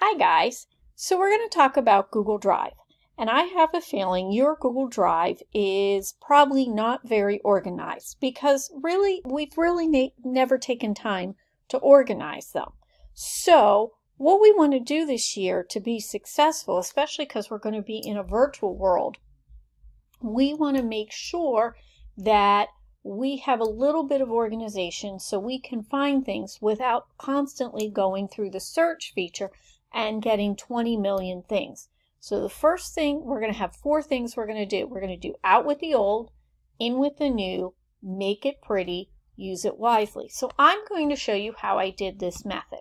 Hi guys, so we're going to talk about Google Drive, and I have a feeling your Google Drive is probably not very organized because we've never taken time to organize them. So what we want to do this year to be successful, especially because we're going to be in a virtual world, we want to make sure that we have a little bit of organization so we can find things without constantly going through the search feature and getting 20 million things. So the first thing, we're going to have 4 things we're going to do. We're going to do out with the old, in with the new, make it pretty, use it wisely. So I'm going to show you how I did this method.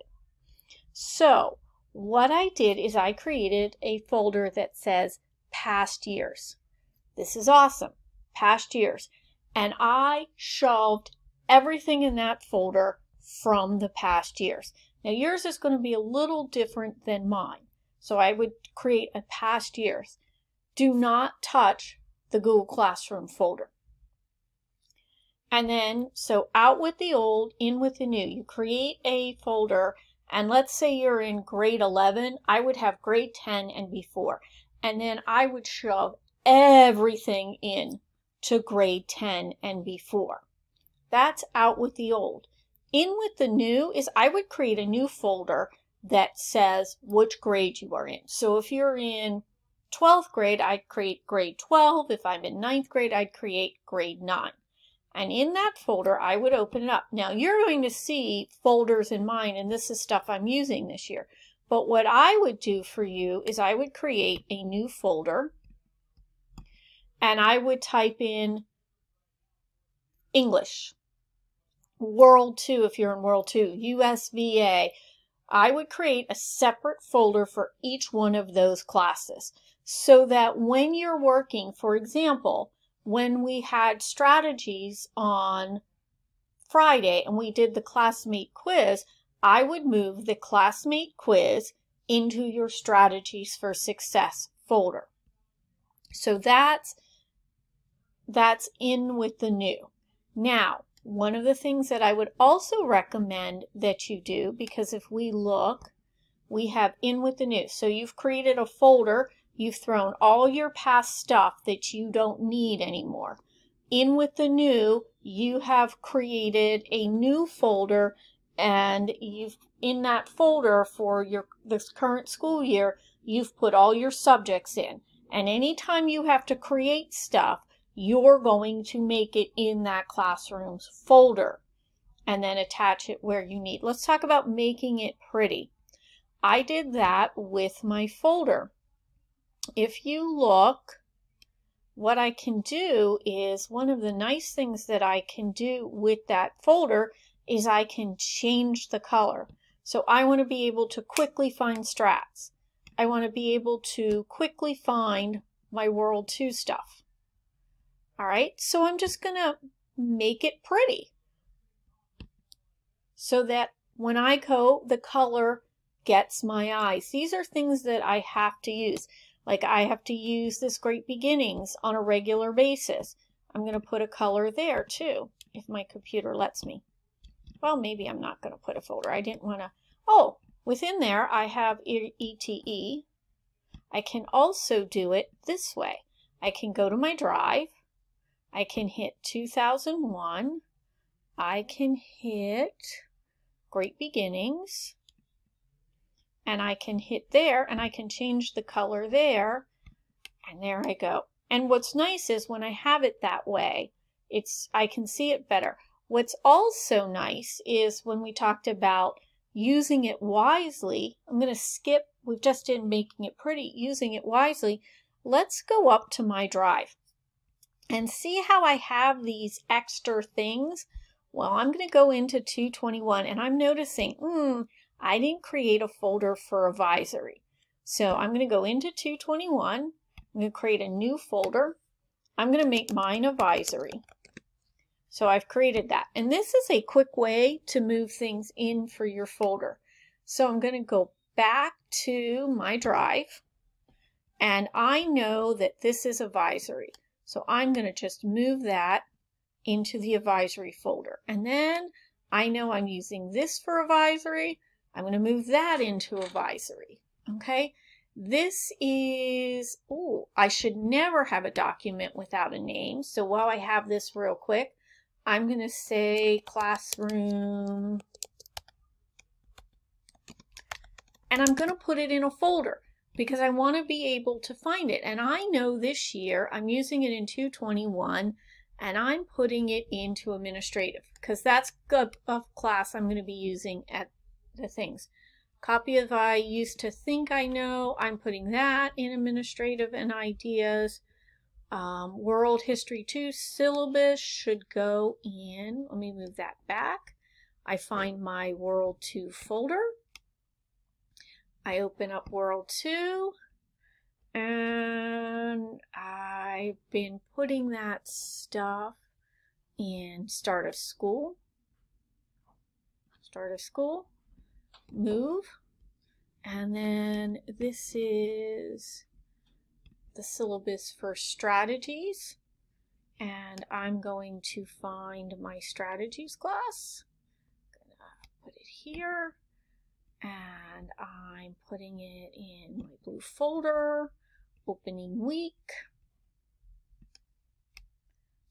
So what I did is I created a folder that says past years. This is awesome, past years. And I shelved everything in that folder from the past years. Now yours is going to be a little different than mine. So I would create a past years. Do not touch the Google Classroom folder. And then, so out with the old, in with the new. You create a folder, and let's say you're in grade 11. I would have grade 10 and before. And then I would shove everything in to grade 10 and before. That's out with the old. In with the new is I would create a new folder that says which grade you are in. So if you're in 12th grade, I'd create grade 12. If I'm in 9th grade, I'd create grade 9. And in that folder, I would open it up. Now you're going to see folders in mine, and this is stuff I'm using this year. But what I would do for you is I would create a new folder, and I would type in English, World 2 if you're in World 2, USVA. I would create a separate folder for each one of those classes so that when you're working, for example, when we had strategies on Friday and we did the classmate quiz, I would move the classmate quiz into your strategies for success folder. So that's in with the new. Now, one of the things that I would also recommend that you do, because if we look, we have in with the new. So you've created a folder, you've thrown all your past stuff that you don't need anymore. In with the new, you have created a new folder, and you've in that folder for this current school year, you've put all your subjects in. And anytime you have to create stuff, you're going to make it in that classroom's folder and then attach it where you need. Let's talk about making it pretty. I did that with my folder. If you look, what I can do is one of the nice things that I can do with that folder is I can change the color. So I want to be able to quickly find strats. I want to be able to quickly find my World 2 stuff. All right, so I'm just going to make it pretty so that when I go, the color gets my eyes. These are things that I have to use. Like I have to use this Great Beginnings on a regular basis. I'm going to put a color there too, if my computer lets me. Well, maybe I'm not going to put a folder. I didn't want to. Oh, within there I have ETE. I can also do it this way. I can go to my drive. I can hit 2001. I can hit Great Beginnings. And I can hit there, and I can change the color there. And there I go. And what's nice is when I have it that way, I can see it better. What's also nice is when we talked about using it wisely, I'm going to skip, we've just did making it pretty, using it wisely. Let's go up to my drive and see how I have these extra things. Well, I'm going to go into 221 and I'm noticing, I didn't create a folder for advisory. So I'm going to go into 221. I'm going to create a new folder. I'm going to make mine advisory. So I've created that. And this is a quick way to move things in for your folder. So I'm going to go back to my drive. And I know that this is advisory. So I'm going to just move that into the advisory folder. And then I know I'm using this for advisory. I'm going to move that into advisory. Okay, this is, oh, I should never have a document without a name. So while I have this real quick, I'm going to say classroom, and I'm going to put it in a folder because I want to be able to find it. And I know this year I'm using it in 221 and I'm putting it into administrative because that's a class I'm going to be using at the things. Copy of I used to think I know, I'm putting that in administrative and ideas. World History 2 syllabus should go in, let me move that back. I find my World 2 folder. I open up World 2 and I've been putting that stuff in Start of School. Start of School. Move, and then this is the syllabus for strategies, and I'm going to find my strategies class. I'm gonna put it here, and I'm putting it in my blue folder, opening week.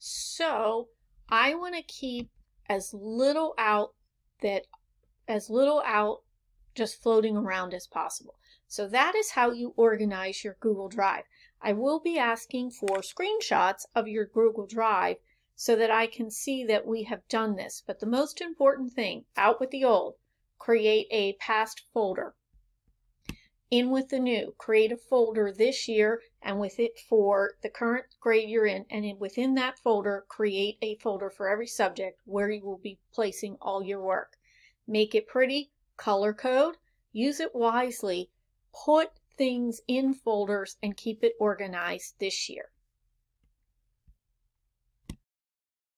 So I want to keep as little out just floating around as possible. So that is how you organize your Google Drive. I will be asking for screenshots of your Google Drive so that I can see that we have done this. But the most important thing, out with the old, create a past folder. In with the new, create a folder this year and with it for the current grade you're in, and within that folder, create a folder for every subject where you will be placing all your work. Make it pretty, color code, use it wisely, put things in folders and keep it organized this year.